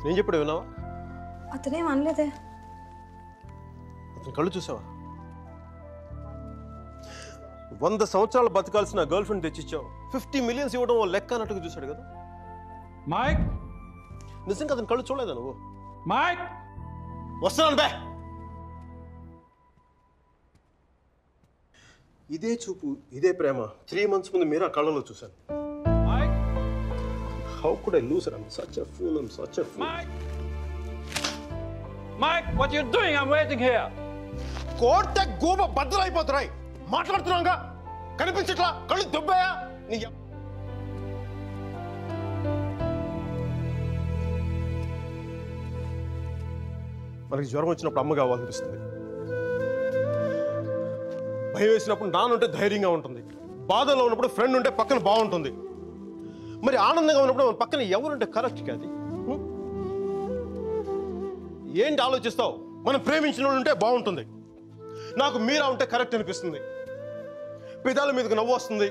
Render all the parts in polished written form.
నేను చెప్పాడు విన్నావా? అతనేం అనలేదే. అతని కళ్ళు చూసావా? 100 సంవత్సరాలు బతకాల్సిన గర్ల్ ఫ్రెండ్ తెచ్చిచ్చావు. 50 మిలియన్స్ ఇవ్వడం లెక్క అన్నట్టుగా చూశాడు కదా. మైక్, నిజంగా అతని కళ్ళు చూడలేదా నువ్వు? మైక్ వస్తున్నాను బే. ఇదే చూపు, ఇదే ప్రేమ 3 months ముందు మీరు ఆ కళ్ళలో చూశాను. Mike, How could I lose her? I'm such a fool. I'm such a fool. Mike! Mike, what are you doing? I'm waiting here. కోర్తే గోబ బద్దలైపోతున్నాయి. మాట్లాడుతున్నాగా కనిపించట్లా, కళ్ళు దుబ్బాయా నీ. మనకి జ్వరం వచ్చినప్పుడు అమ్మ కావాలనిపిస్తుంది, భయం వేసినప్పుడు నాన్న ఉంటే ధైర్యంగా ఉంటుంది, బాధలో ఉన్నప్పుడు ఫ్రెండ్ ఉంటే పక్కన బాగుంటుంది. మరి ఆనందంగా ఉన్నప్పుడు మన పక్కన ఎవరుంటే కరెక్ట్ కాదు. ఏంటి ఆలోచిస్తావు? మనం ప్రేమించిన వాళ్ళు ఉంటే బాగుంటుంది. నాకు మీరా ఉంటే కరెక్ట్ అనిపిస్తుంది. పెదాల మీదకి నవ్వు వస్తుంది,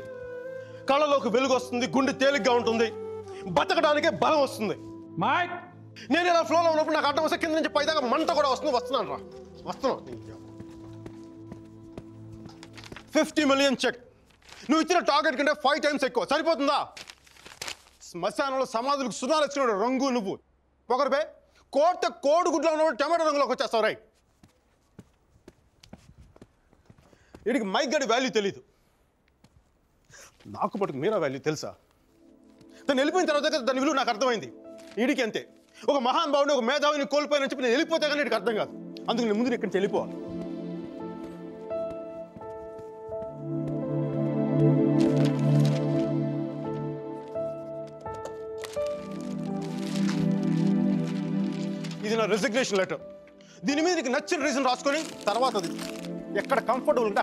కళ్ళలోకి వెలుగు వస్తుంది, గుండె తేలిగ్గా ఉంటుంది, బతకడానికే బలం వస్తుంది. మైక్, నేను ఇలా ఫ్లోలో ఉన్నప్పుడు నాకు అడ్డం వస్తే కింద నుంచి పైదాకా మంట కూడా వస్తున్నాను రా. వస్తున్నాను. 50 million చెక్. నువ్వు ఇచ్చిన టార్గెట్ కంటే 5 times ఎక్కువ. సరిపోతుందా? శ్మశానంలో సమాధులకు సున్నాలు వచ్చిన రంగు నువ్వు పొగరబే. కోడితే కోడిగుడ్లో ఉన్నప్పుడు టమాటో రంగులోకి వచ్చేస్తావు. రైట్. వీడికి మైక్ గడి వాల్యూ తెలీదు, నాకు పట్టుకు మీరా వాల్యూ తెలుసా? తను వెళ్ళిపోయిన తర్వాత దాని విలువ నాకు అర్థమైంది. వీడికి అంతే. ఒక మహాన్ భావుని, ఒక మేధావిని కోల్పోయిన చెప్పి నేను వెళ్ళిపోతే కానీ వీడికి అర్థం కాదు. అందుకు నేను ముందు ఇక్కడి నుంచి వెళ్ళిపోవాలి. ఇది నా రెసిగ్నేషన్ లెటర్. దీని మీద నీకు నచ్చిన రీజన్ రాసుకొని తర్వాత అది ఎక్కడ కంఫర్టబుల్ ఉంటా.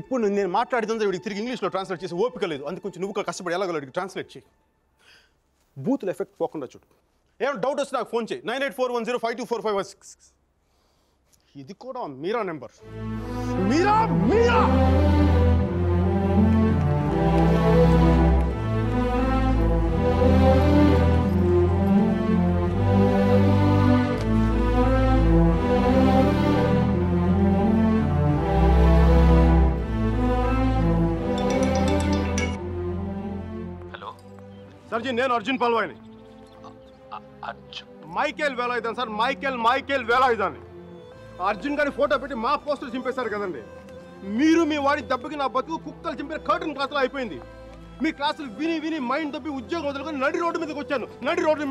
ఇప్పుడు నేను మాట్లాడితే వీడికి తిరిగి ఇంగ్లీష్లో ట్రాన్స్లేట్ చేసి ఓపిక లేదు. అందుకు కొంచెం నువ్వు కష్టపడి ఎలాగో ట్రాన్స్లేట్ చేయి. బూతులు ఎఫెక్ట్ పోకుండా చూడు. ఏమైనా డౌట్ వస్తే నాకు ఫోన్ చేయి. 9841052456. ఇది కూడా మీరా నెంబర్. మీరా మీరా सर जी నేను అర్జున్ పల్వాయిని. Michael Velayudhan sir. Michael Velayudhan. Arjun గారి ఫోటో పెట్టి మా పోస్టర్ చింపేశారు కదండి. మీరు మీ వాడి దెబ్బకి నా బతుకు కుక్కలు చింపిన కర్టన్ క్లాసులో అయిపోయింది. మీ క్లాసులు విని మైండ్ దెబ్బి ఉద్యోగం వదులుకొని నడి రోడ్డు మీదకి వచ్చాను. నడి రోడ్డు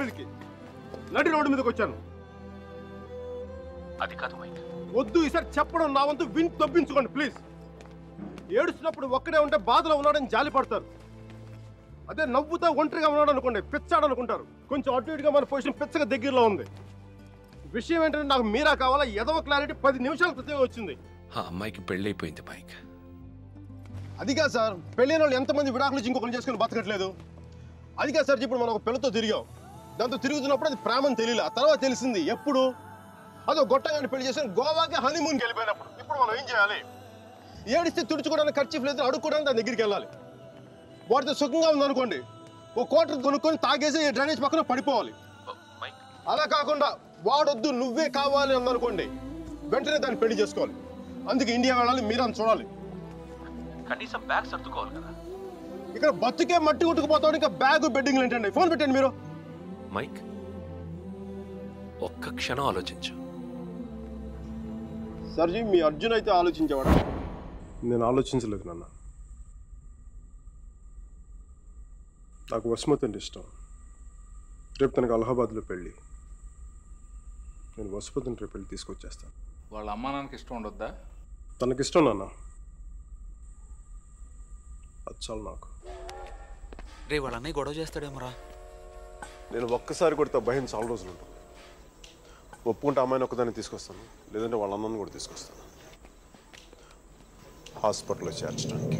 మీదకి వచ్చాను. అది కాదు మైక్. వద్దు ఈసారి చెప్పడం నా వంతు. విని దొబ్బించుకోండి ప్లీజ్. ఏడుస్తున్నప్పుడు ఒక్కడే ఉంటే బాధలో ఉన్నాడని జాలి పడతారు. అదే నవ్వుతా ఒంటరిగా ఉన్నాడు అనుకోండి పిచ్చాడు అనుకుంటారు. కొంచెం అటు ఇటుగా మన పొజిషన్ పిచ్చగా దగ్గరలో ఉంది. విషయం ఏంటంటే నాకు మీరా కావాలా. ఎదవ క్లారిటీ 10 నిమిషాల క్రితం వచ్చింది. ఆ అమ్మాయికి పెళ్ళైపోయింది మైక్. అదిగా సార్, పెళ్ళైన వాళ్ళు ఎంతమంది విడాకులు నుంచి ఇంకొకరు చేసుకుని బతకట్లేదు. అదిగా సార్, ఇప్పుడు మనం ఒక పిల్లతో తిరిగాం. దాంతో తిరుగుతున్నప్పుడు అది ప్రేమని తెలియలే. ఆ తర్వాత తెలిసింది. ఎప్పుడు? అదో గొట్టగాని పెళ్లి చేసిన గోవాకి హనీమూన్కి వెళ్ళిపోయినప్పుడు. ఇప్పుడు మనం ఏం చేయాలి? ఏడిస్తే తుడుచుకోవడానికి ఖర్చు లేదు, అడుక్కోవడానికి దాని దగ్గరికి వెళ్ళాలి. వాడితో సుఖంగా ఉందనుకోండి, ఓ క్వార్టర్ కొనుక్కొని తాగేసి డ్రైనేజ్ పక్కన పడిపోవాలి. అలా కాకుండా వాడొద్దు నువ్వే కావాలి అందనుకోండి, వెంటనే దాన్ని పెళ్లి చేసుకోవాలి. అందుకే ఇండియా వెళ్ళాలి, మీరా చూడాలి. కనీసం బ్యాగ్ సర్దుకోవాలి కదా. ఇక్కడ బతుకే మట్టి కొట్టుకుపోతాడు, ఇంకా బ్యాగ్ బెడ్డింగ్ ఏంటండి? ఫోన్ పెట్టండి మీరు. మైక్, ఒక్క క్షణం ఆలోచించు. సర్జీ, మీ అర్జున్ అయితే ఆలోచించేవాడా? నేను ఆలోచించలేదు నాన్న. నాకు వసుమతి అంటే ఇష్టం. రేపు తనకు అలహాబాద్లో పెళ్ళి. నేను వసుమతిని రేపు పెళ్ళి తీసుకొచ్చేస్తాను. వాళ్ళ అమ్మా నాన్నకి ఇష్టం ఉండొద్దా? తనకిష్టం నాన్న, అది చాలు నాకు. రే వాళ్ళ అన్నయ్య గొడవ చేస్తాడేమోరా. నేను ఒక్కసారి కొడితే భయం చాలా రోజులు ఉంటుంది. ఒప్పుకుంటే అమ్మాయిని ఒక్కదాన్ని తీసుకొస్తాను, లేదంటే వాళ్ళ అన్నను కూడా తీసుకొస్తాను హాస్పిటల్లో చేర్చడానికి.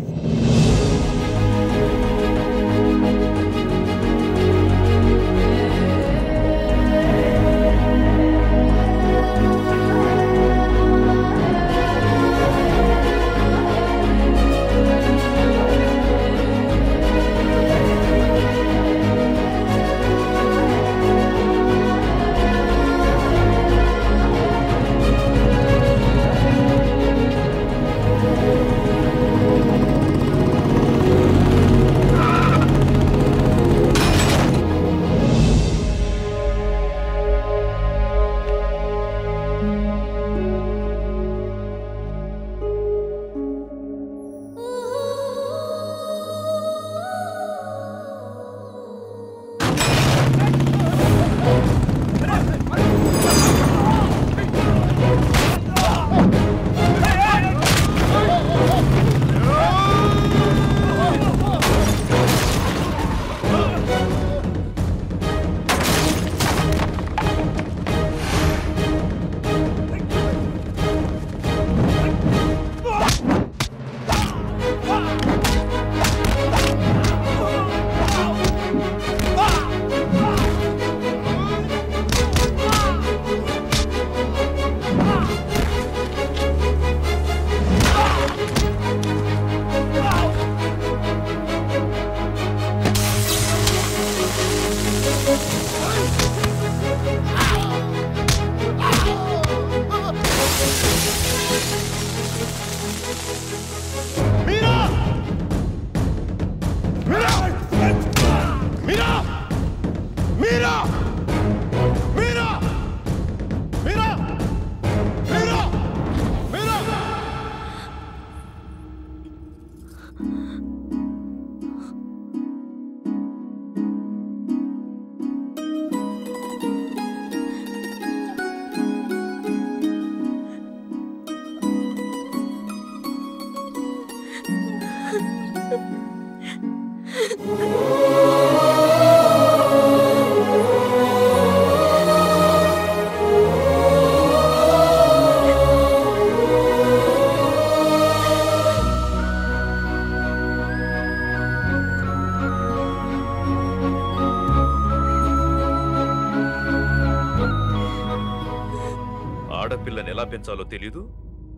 ఆడపిల్లని ఎలా పెంచాలో తెలీదు,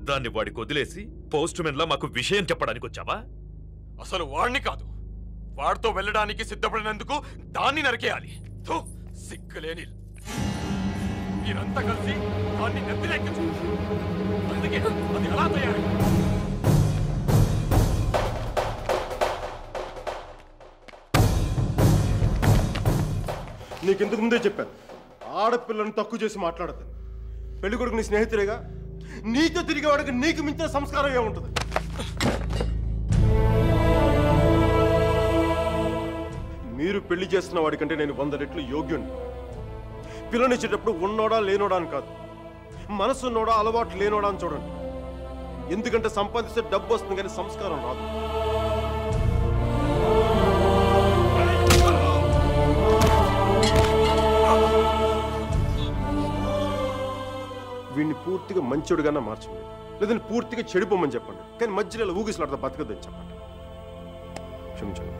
దాన్ని వాడికి వదిలేసి పోస్ట్ మెన్ లా మాకు విషయం చెప్పడానికి వచ్చావా? అసలు వాడిని కాదు, వాడితో వెళ్ళడానికి సిద్ధపడినందుకు దాన్ని నరికేయాలి. థు, సిగ్గులేని మీరంతా కలిసి దాన్ని నెత్తిలెక్కించు. అందుకే అది ఎలా తయారు? నీకెందుకు ముందే చెప్పాను, ఆడపిల్లను తక్కువ చేసి మాట్లాడద్దు. పెళ్లి కొడుకు నీ స్నేహితులేగా, నీతో తిరిగేవాడికి నీకు మించిన సంస్కారం ఏముంటుంది? మీరు పెళ్లి చేస్తున్న వాడికంటే నేను 100 రెట్లు యోగ్యుణ్ణి. పిల్లనిచ్చేటప్పుడు ఉన్నోడా లేనోడా అని కాదు, మనసున్నోడా అలవాటు లేనోడా అని చూడండి. ఎందుకంటే సంపాదిస్తే డబ్బు వస్తుంది కానీ సంస్కారం రాదు. వీడిని పూర్తిగా మంచోడుగానే మార్చండి, లేదంటే పూర్తిగా చెడిపోమని చెప్పండి. కానీ మధ్యలో ఇలా ఊగిసలాడతా బతకద్దని చెప్పండి. క్షమించండి.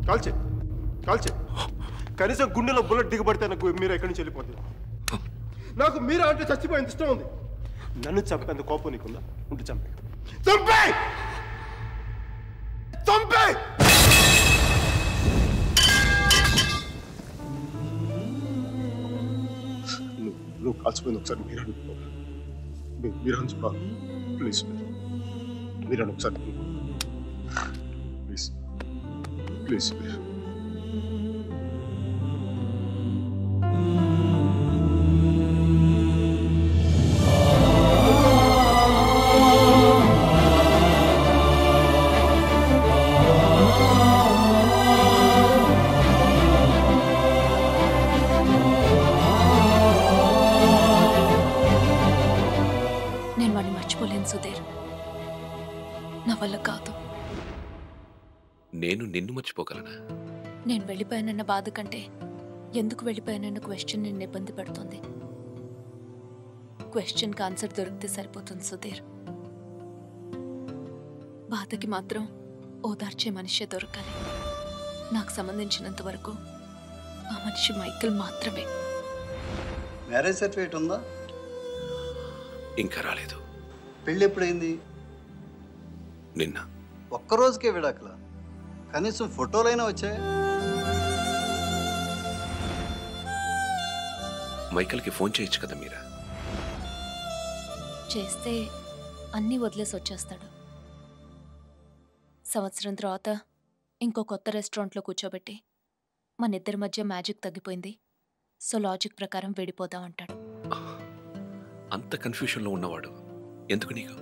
కాల్చే కాల్చే, కనీసం గుండెలో బుల్లెట్ దిగబడితే నాకు మీరు ఎక్కడి నుంచి వెళ్ళిపోతుంది. నాకు మీరే అంటే చచ్చిపోయేంత ఇష్టం ఉంది. నన్ను చంపేంత కోపం నీకుందా? ఉంటే చంపే చంపే చంపే. నువ్వు కాల్చిపోయింది ఒకసారి మీరు అనుకో, మీరు అనుకో ప్లీజ్, మీరు ఒకసారి ప్లీజ్ ప్లీజ్. నేను వాడిని మర్చిపోలేను సుధీర్, నా వల్ల కాదు. నేను నిన్ను మర్చిపోగలనా? నేను వెళ్ళిపోయానన్న బాధ కంటే ఎందుకు వెళ్ళిపోయానన్న క్వశ్చన్ నిన్ను ఇబ్బంది పెడుతుంది. క్వశ్చన్కి ఆన్సర్ దొరికితే సరిపోతుంది సుధీర్. బాధకి మాత్రం ఓదార్చే మనిషే దొరకాలి. నాకు సంబంధించినంత వరకు ఆ మనిషి మైకేల్ మాత్రమే. మ్యారేజ్ సర్టిఫికేట్ ఉందా? ఇంకా రాలేదు. పెళ్ళి ఎప్పుడైంది? నిన్న. ఒక్కరోజుకే విడాకుల? కనీసం ఫోటోలైనా వచ్చాయి? మైకేల్కి ఫోన్ చేయొచ్చు కదా మీరా? చేస్తే అన్నీ వదిలేసి వచ్చేస్తాడు. సంవత్సరం తర్వాత ఇంకో కొత్త రెస్టారెంట్లో కూర్చోబెట్టి మన ఇద్దరి మధ్య మ్యాజిక్ తగ్గిపోయింది, సో లాజిక్ ప్రకారం విడిపోదాం అంటాడు. అంత కన్ఫ్యూషన్లో ఉన్నవాడు ఎందుకు నీకు?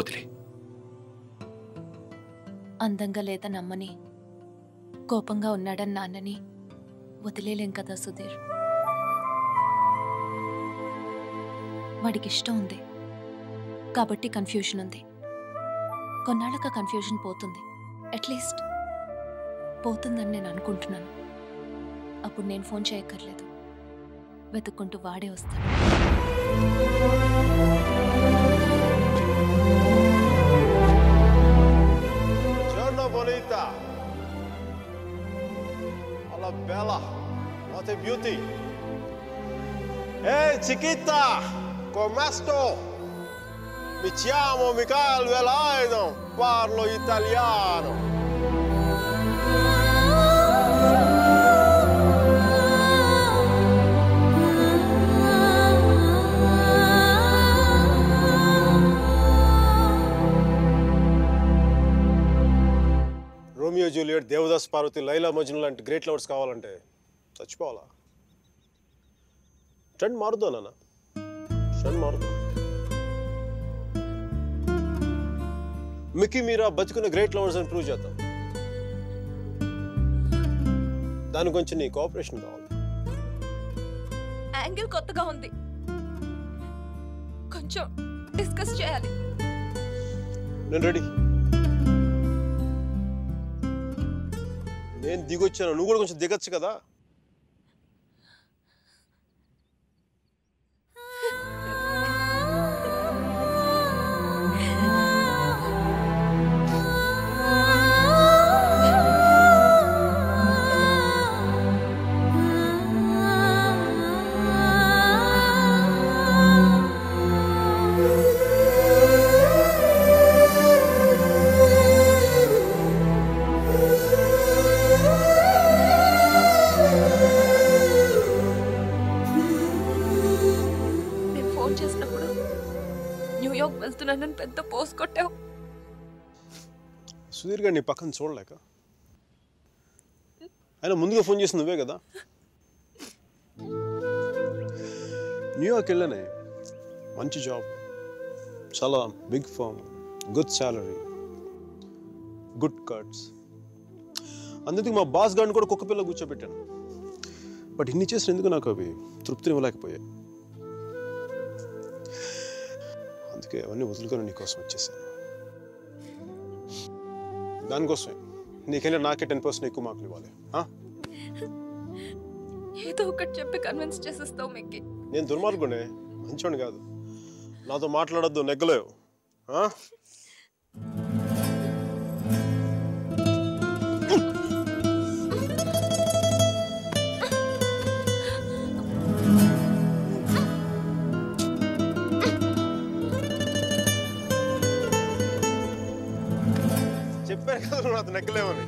వదిలే. అందంగా లేదని అమ్మని, కోపంగా ఉన్నాడని నాన్నని వదిలేలేం కదా సుధీర్. వాడికి ఇష్టం ఉంది కాబట్టి కన్ఫ్యూషన్ ఉంది. కొన్నాళ్ళక కన్ఫ్యూషన్ పోతుంది, అట్లీస్ట్ పోతుందని నేను అనుకుంటున్నాను. అప్పుడు నేను ఫోన్ చేయక్కర్లేదు, వెతుక్కుంటూ వాడే వస్తాడు. Bonita, hola bella, what a beauty. Hey chiquita, come sto? Mi chiamo Michael Velaino, parlo italiano. Romeo Juliet, Devdas Parvati, Laila Majnu లాంటి గ్రేట్ లవర్స్ కావాలంటే చచ్చిపోవాలా? ట్రెండ్ మారుద్దా నాన్న, ట్రెండ్ మారుద్దాం. మిక్కీ మీరా బతుకున్న గ్రేట్ లవర్స్ అని ప్రూవ్ చేద్దాం. దాని గురించి నీ కోఆపరేషన్ కావాలి. యాంగిల్ కొత్తగా ఉంది, కొంచెం డిస్కస్ చేయాలి. నేను రెడీ. నేను దిగొచ్చాను, నువ్వు కూడా కొంచెం దిగచ్చు కదా. వెళ్తున్నానని పెద్ద పోస్ట్ కొట్టావు. సుధీర్ గారు నీ పక్కన చూడలేక, ఆయన ముందుగా ఫోన్ చేసి నువ్వే కదా. న్యూయార్క్ వెళ్ళానే, మంచి జాబ్, చాలా big firm, good salary, good cuts. అందుకు మా బాస్ గారిని కూడా కుక్క పిల్ల కూర్చోబెట్టాను. బట్ ఇన్ని చేసిన ఎందుకు నాకు అవి తృప్తిని ఇవ్వలేకపోయాయి. అందుకే అవన్నీ వదులుకొని నీకోసం వచ్చేసాను. దానికోసమే నీకైనా నాకే 10% ఎక్కువ మార్కులు ఇవ్వాలి. ఏదో ఒకటి చెప్పి కన్విన్స్ చేసేస్తావు మిక్కి. నేను దుర్మార్గునే, మంచోని కాదు. నాతో మాట్లాడొద్దు, నెగ్గలేవు. చెప్పాను కదా నువ్వు నాతో నెగ్గలేవని.